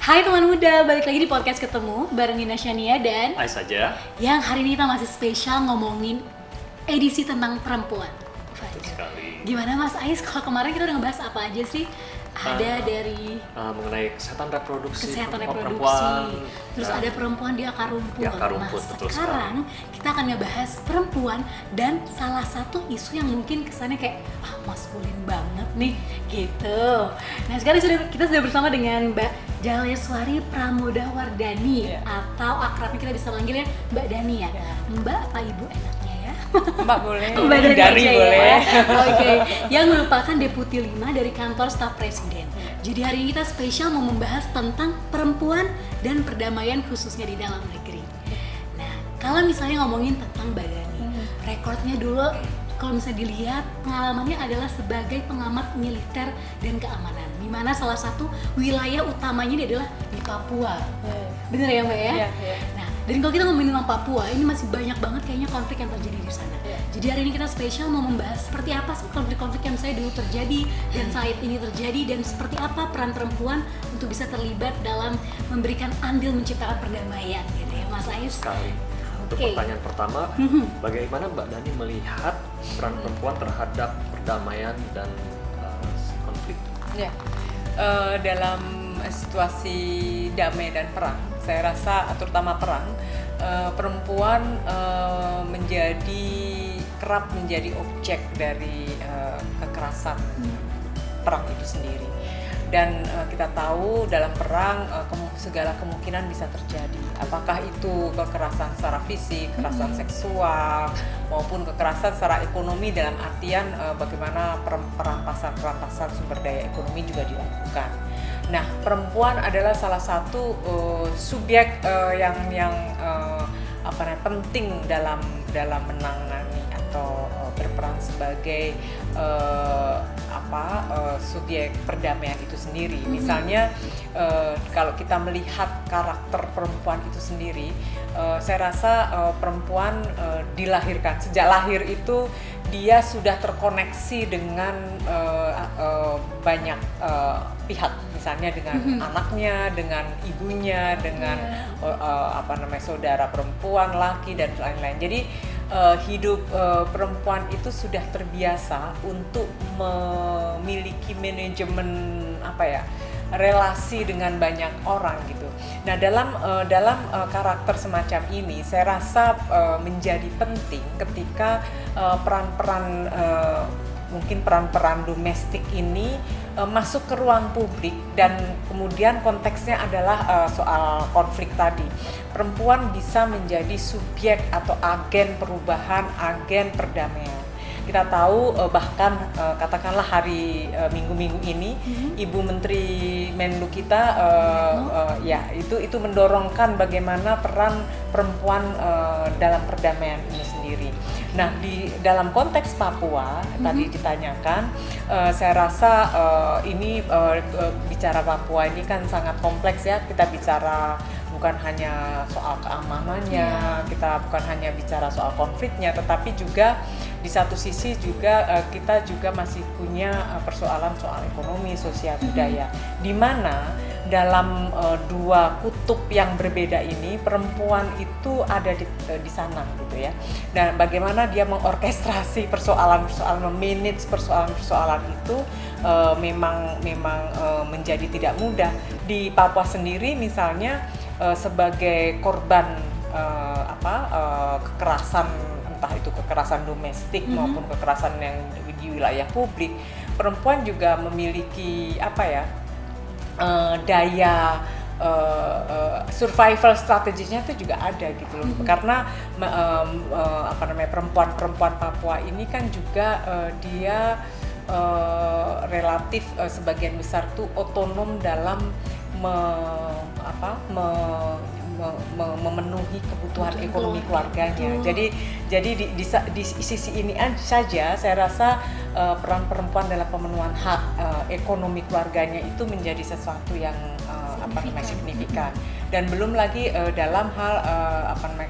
Hai teman muda, balik lagi di podcast Ketemu bareng Nina Shania dan Ais saja. yang hari ini kita masih spesial ngomongin edisi tentang perempuan. Betul sekali. Gimana Mas Ais, kalau kemarin kita udah ngebahas apa aja sih? Ada dari mengenai kesehatan reproduksi, kesehatan reproduksi, perempuan, terus ada perempuan di akar rumput. Di akar rumput, nah betul sekarang kita akan ngebahas perempuan dan salah satu isu yang mungkin kesannya kayak maskulin banget nih gitu. Nah sekarang kita sudah bersama dengan Mbak Jaleswari Pramoda Wardani atau akrabnya kita bisa manggilnya Mbak Dani ya. Mbak apa Ibu enaknya ya? Mbak boleh. Mbak Dani Dari aja boleh. ya. Oke. Yang merupakan Deputi 5 dari Kantor Staf Presiden. Jadi hari ini kita spesial mau membahas tentang perempuan dan perdamaian khususnya di dalam negeri. Nah, kalau misalnya ngomongin tentang Mbak Dani, rekornya dulu kalau misalnya dilihat pengalamannya adalah sebagai pengamat militer dan keamanan, di mana salah satu wilayah utamanya ini adalah di Papua. Bener ya Mbak ya? Iya. Nah, dan kalau kita ngomongin tentang Papua, ini masih banyak banget kayaknya konflik yang terjadi di sana. Jadi hari ini kita spesial mau membahas seperti apa sih konflik-konflik yang saya dulu terjadi dan saat ini terjadi, dan seperti apa peran perempuan untuk bisa terlibat dalam memberikan andil menciptakan perdamaian gitu ya Mas Ais. sekali. Untuk Oke. pertanyaan pertama, bagaimana Mbak Dani melihat peran perempuan terhadap perdamaian dan konflik? Ya. Dalam situasi damai dan perang, saya rasa terutama perang, perempuan kerap menjadi objek dari kekerasan perang itu sendiri. Dan kita tahu dalam perang segala kemungkinan bisa terjadi. Apakah itu kekerasan secara fisik, kekerasan seksual, maupun kekerasan secara ekonomi dalam artian bagaimana perampasan sumber daya ekonomi juga dilakukan. Nah, perempuan adalah salah satu subjek yang penting dalam menangani atau berperan sebagai subjek perdamaian itu sendiri. Misalnya kalau kita melihat karakter perempuan itu sendiri, saya rasa perempuan dilahirkan sejak lahir itu dia sudah terkoneksi dengan banyak pihak, misalnya dengan anaknya, dengan ibunya, dengan saudara perempuan, laki dan lain-lain. Jadi hidup perempuan itu sudah terbiasa untuk memiliki manajemen relasi dengan banyak orang gitu. Nah, dalam karakter semacam ini saya rasa menjadi penting ketika peran-peran domestik ini masuk ke ruang publik, dan kemudian konteksnya adalah soal konflik tadi. Perempuan bisa menjadi subjek atau agen perubahan, agen perdamaian. Kita tahu bahkan katakanlah hari minggu-minggu ini Ibu Menteri Menlu kita itu mendorongkan bagaimana peran perempuan dalam perdamaian ini sendiri. Nah, di dalam konteks Papua tadi ditanyakan, saya rasa bicara Papua ini kan sangat kompleks ya. Kita bicara bukan hanya soal keamanannya, kita bukan hanya bicara soal konfliknya, tetapi juga di satu sisi juga kita juga masih punya persoalan soal ekonomi, sosial, budaya, di mana dalam dua kutub yang berbeda ini perempuan itu ada di sana gitu ya. Dan bagaimana dia mengorkestrasi persoalan-persoalan, memanage persoalan-persoalan itu memang menjadi tidak mudah. Di Papua sendiri misalnya sebagai korban kekerasan, entah itu kekerasan domestik maupun kekerasan yang di wilayah publik, perempuan juga memiliki daya survival strateginya itu juga ada gitu loh. Karena perempuan Papua ini kan juga dia relatif sebagian besar tuh otonom dalam memenuhi kebutuhan ekonomi keluarganya. Jadi di sisi ini saja saya rasa peran perempuan dalam pemenuhan hak ekonomi keluarganya itu menjadi sesuatu yang signifikan. Dan belum lagi dalam hal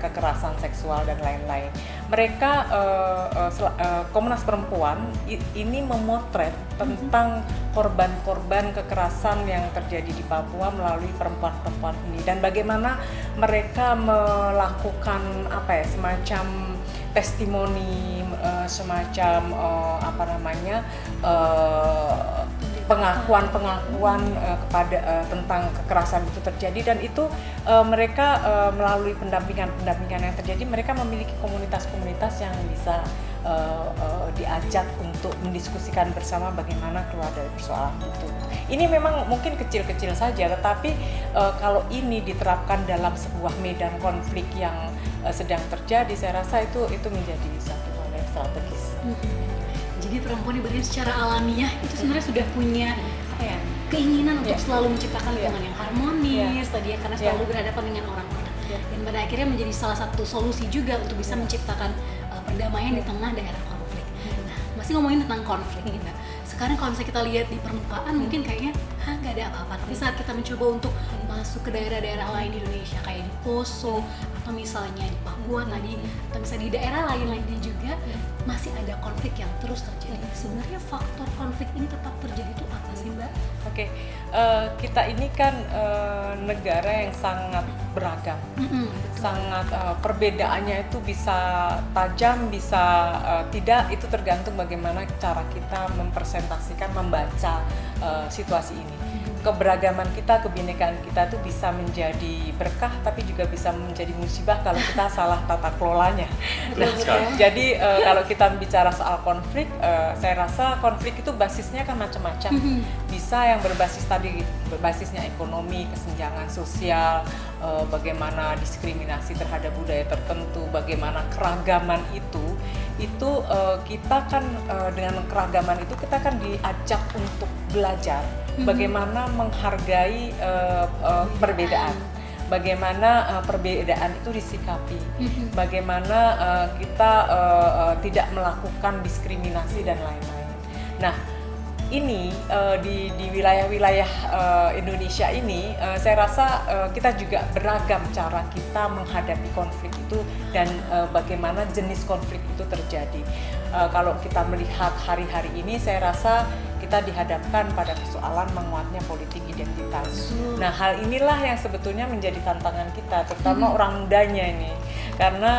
kekerasan seksual dan lain-lain. Mereka Komnas Perempuan ini memotret tentang korban-korban kekerasan yang terjadi di Papua melalui perempuan-perempuan ini, dan bagaimana mereka melakukan semacam testimoni, semacam pengakuan kepada tentang kekerasan itu terjadi, dan itu mereka melalui pendampingan yang terjadi, mereka memiliki komunitas-komunitas yang bisa diajak untuk mendiskusikan bersama bagaimana keluar dari persoalan itu. Ini memang mungkin kecil-kecil saja, tetapi kalau ini diterapkan dalam sebuah medan konflik yang sedang terjadi, saya rasa itu menjadi satu hal yang strategis. Jadi perempuan ibaratnya secara alamiah itu sebenarnya sudah punya keinginan untuk selalu menciptakan lingkungan yang harmonis tadi ya, karena selalu berhadapan dengan orang-orang. Dan pada akhirnya menjadi salah satu solusi juga untuk bisa menciptakan perdamaian di tengah daerah konflik. Nah, masih ngomongin tentang konflik gitu. Sekarang kalau misalnya kita lihat di permukaan mungkin kayaknya nggak ada apa-apa. Tapi saat kita mencoba untuk masuk ke daerah-daerah lain di Indonesia kayak di Poso atau misalnya di Papua tadi, atau misalnya di daerah lain-lainnya juga masih ada konflik yang terus terjadi. Sebenarnya faktor konflik ini tetap terjadi itu apa sih, Mbak? Oke, kita ini kan negara yang sangat beragam, sangat perbedaannya itu bisa tajam, bisa tidak, itu tergantung bagaimana cara kita mempresentasikan, membaca situasi ini. Keberagaman kita, kebinekaan kita itu bisa menjadi berkah, tapi juga bisa menjadi musibah kalau kita salah tata kelolanya. Jadi kalau kita bicara soal konflik, saya rasa konflik itu basisnya kan macam-macam. Bisa yang berbasisnya ekonomi, kesenjangan sosial, bagaimana diskriminasi terhadap budaya tertentu, bagaimana keragaman itu kita kan dengan keragaman itu kita kan diajak untuk belajar bagaimana menghargai perbedaan, bagaimana perbedaan itu disikapi, bagaimana kita tidak melakukan diskriminasi dan lain-lain. Nah, ini di wilayah-wilayah Indonesia ini saya rasa kita juga beragam cara kita menghadapi konflik itu dan bagaimana jenis konflik itu terjadi. Kalau kita melihat hari-hari ini, saya rasa kita dihadapkan pada persoalan menguatnya politik identitas. Nah, hal inilah yang sebetulnya menjadi tantangan kita, terutama orang mudanya ini, karena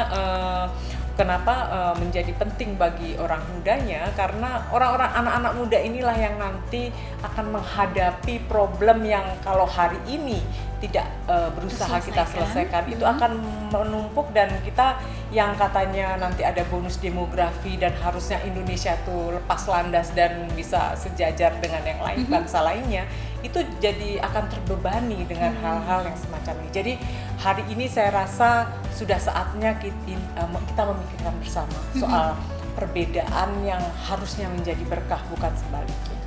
kenapa menjadi penting bagi orang mudanya? Karena orang-orang anak-anak muda inilah yang nanti akan menghadapi problem yang kalau hari ini tidak berusaha kita selesaikan, itu akan menumpuk, dan kita yang katanya nanti ada bonus demografi dan harusnya Indonesia tuh lepas landas dan bisa sejajar dengan yang lain bangsa lainnya, itu jadi akan terbebani dengan hal-hal yang semacam ini. Jadi hari ini saya rasa sudah saatnya kita memikirkan bersama soal perbedaan yang harusnya menjadi berkah, bukan sebaliknya.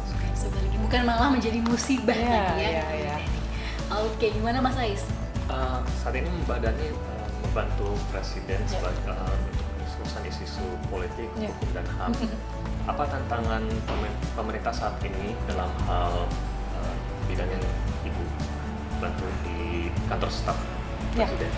Bukan malah menjadi musibah lagi ya. Oke, gimana Mas Ais? Saat ini Mbak Dani membantu Presiden sebagai untuk urusan isu politik, hukum dan HAM. Apa tantangan pemerintah saat ini dalam hal bidang yang Ibu bantu di kantor staf Presiden?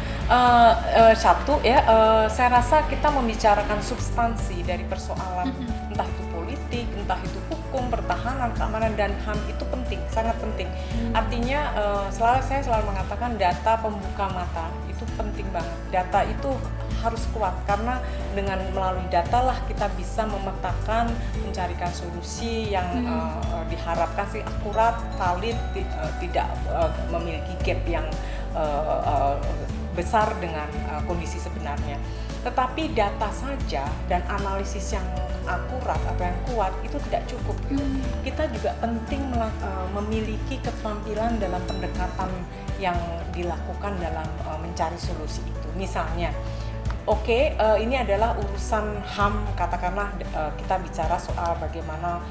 Saya rasa kita membicarakan substansi dari persoalan, entah itu politik, entah itu hukum, pertahanan, keamanan, dan HAM itu penting, sangat penting. Artinya saya selalu mengatakan data pembuka mata itu penting banget. Data itu harus kuat, karena dengan melalui data lah kita bisa memetakan, mencarikan solusi yang diharapkan sih akurat, valid, tidak memiliki gap yang besar dengan kondisi sebenarnya. Tetapi data saja dan analisis yang akurat atau yang kuat itu tidak cukup. Kita juga penting memiliki keterampilan dalam pendekatan yang dilakukan dalam mencari solusi itu. Misalnya, ini adalah urusan HAM, katakanlah kita bicara soal bagaimana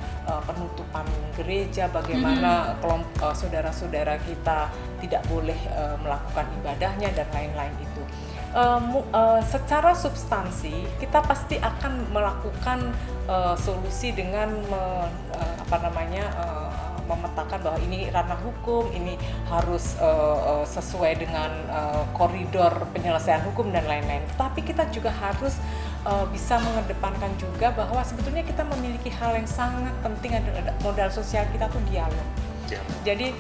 penutupan gereja, bagaimana kelompok saudara-saudara kita tidak boleh melakukan ibadahnya dan lain-lain itu. Secara substansi kita pasti akan melakukan solusi dengan memetakan bahwa ini ranah hukum, ini harus sesuai dengan koridor penyelesaian hukum dan lain-lain. Tapi kita juga harus bisa mengedepankan juga bahwa sebetulnya kita memiliki hal yang sangat penting adalah modal sosial kita tuh dialog. Jadi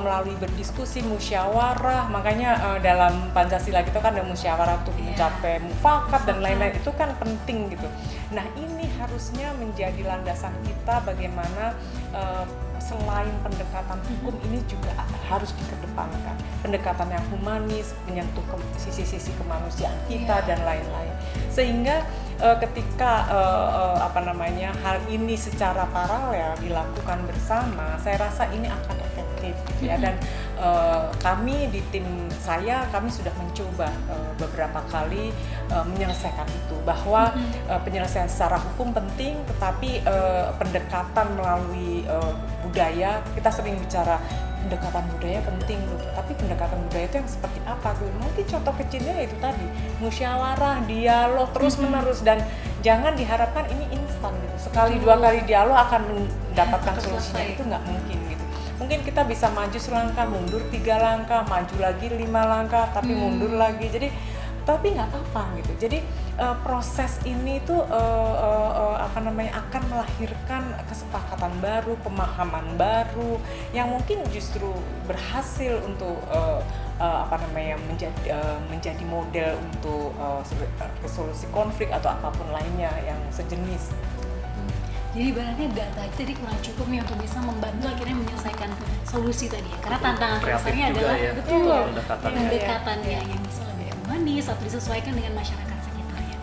melalui berdiskusi, musyawarah, makanya dalam Pancasila kita kan ada musyawarah untuk mencapai mufakat dan lain-lain, itu kan penting gitu. Nah ini harusnya menjadi landasan kita bagaimana selain pendekatan hukum ini juga harus dikedepankan. Pendekatan yang humanis, menyentuh sisi-sisi kemanusiaan kita dan lain-lain. Sehingga ketika hal ini secara paralel dilakukan bersama, saya rasa ini akan efektif ya. Dan kami di tim kami sudah mencoba beberapa kali menyelesaikan itu, bahwa penyelesaian secara hukum penting, tetapi pendekatan melalui budaya, kita sering bicara pendekatan budaya penting loh, tapi pendekatan budaya itu yang seperti apa tuh? Mungkin contoh kecilnya itu tadi, musyawarah, dialog terus menerus, dan jangan diharapkan ini instan gitu. Sekali dua kali dialog akan mendapatkan solusinya, itu nggak mungkin gitu. Mungkin kita bisa maju selangkah, mundur 3 langkah, maju lagi 5 langkah, tapi mundur lagi. Tapi nggak apa-apa gitu. Jadi proses ini tuh akan melahirkan kesepakatan baru, pemahaman baru yang mungkin justru berhasil untuk menjadi model untuk resolusi konflik atau apapun lainnya yang sejenis. Jadi ibaratnya data itu tadi kurang cukup nih untuk bisa membantu akhirnya menyelesaikan solusi tadi ya. Karena tantangan terbesarnya adalah pendekatannya yang bisa lebih humanis atau disesuaikan dengan masyarakat sekitarnya.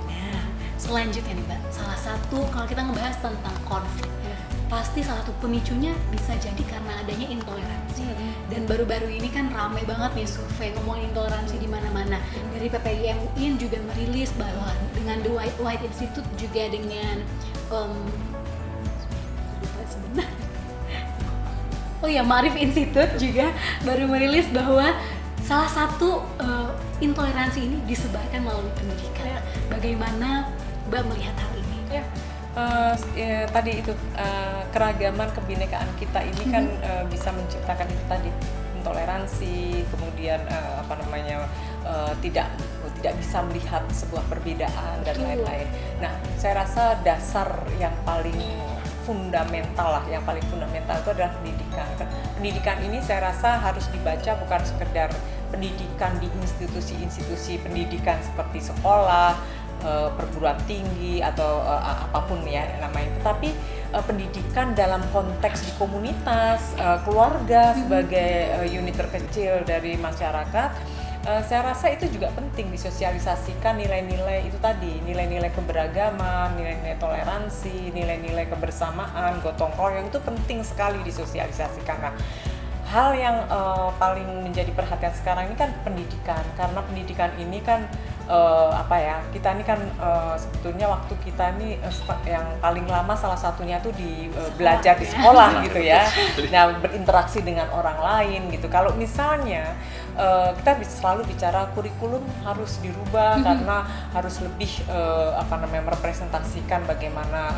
Nah, selanjutnya nih Mbak, salah satu kalau kita ngebahas tentang konflik, pasti salah satu pemicunya bisa jadi karena adanya intoleransi. Dan baru-baru ini kan ramai banget nih survei ngomongin intoleransi di mana-mana. Dari PPIM UIN juga merilis bahwa dengan The White Institute juga dengan Maarif Institute juga baru merilis bahwa salah satu intoleransi ini disebarkan melalui pendidikan. Bagaimana Mbak melihat hal ini? Tadi itu keragaman kebinekaan kita ini kan bisa menciptakan itu tadi, intoleransi, kemudian tidak bisa melihat sebuah perbedaan dan lain-lain. Nah, saya rasa dasar yang paling fundamental itu adalah pendidikan. Pendidikan ini saya rasa harus dibaca bukan sekedar pendidikan di institusi-institusi pendidikan seperti sekolah, perguruan tinggi atau apapun ya namanya, tetapi pendidikan dalam konteks di komunitas, keluarga sebagai unit terkecil dari masyarakat. Saya rasa itu juga penting disosialisasikan nilai-nilai itu tadi, nilai-nilai keberagaman, nilai-nilai toleransi, nilai-nilai kebersamaan, gotong royong, itu penting sekali disosialisasikan. Nah, hal yang paling menjadi perhatian sekarang ini kan pendidikan, karena pendidikan ini kan kita ini kan sebetulnya waktu kita ini yang paling lama salah satunya tuh belajar di sekolah gitu ya. Nah, berinteraksi dengan orang lain gitu. Kalau misalnya kita selalu bicara kurikulum harus dirubah karena harus lebih merepresentasikan bagaimana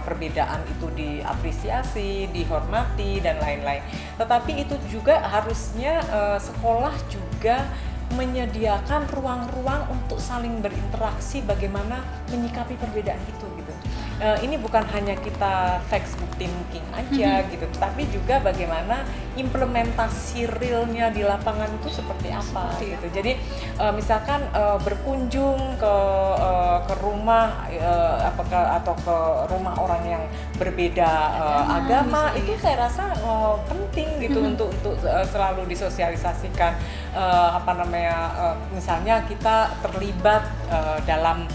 perbedaan itu diapresiasi, dihormati dan lain-lain. Tetapi itu juga harusnya sekolah juga menyediakan ruang-ruang untuk saling berinteraksi, bagaimana menyikapi perbedaan itu gitu. Ini bukan hanya kita textbook thinking aja gitu, tapi juga bagaimana implementasi realnya di lapangan itu seperti apa gitu. Jadi misalkan berkunjung ke rumah atau ke rumah orang yang berbeda agama, itu saya rasa penting gitu untuk selalu disosialisasikan. Misalnya kita terlibat dalam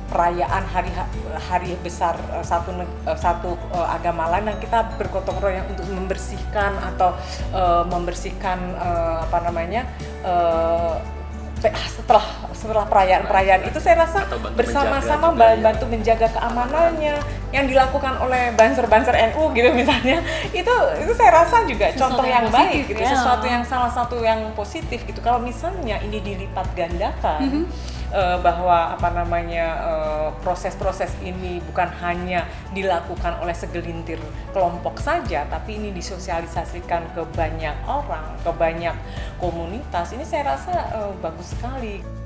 perayaan hari besar satu agama lain, dan kita bergotong royong untuk membersihkan atau setelah perayaan itu, saya rasa bersama-sama bantu menjaga keamanannya yang dilakukan oleh banser NU gitu misalnya, itu saya rasa juga contoh yang baik gitu, sesuatu yang salah satu yang positif gitu. Kalau misalnya ini dilipat gandakan bahwa proses-proses ini bukan hanya dilakukan oleh segelintir kelompok saja, tapi ini disosialisasikan ke banyak orang, ke banyak komunitas. Ini saya rasa bagus sekali.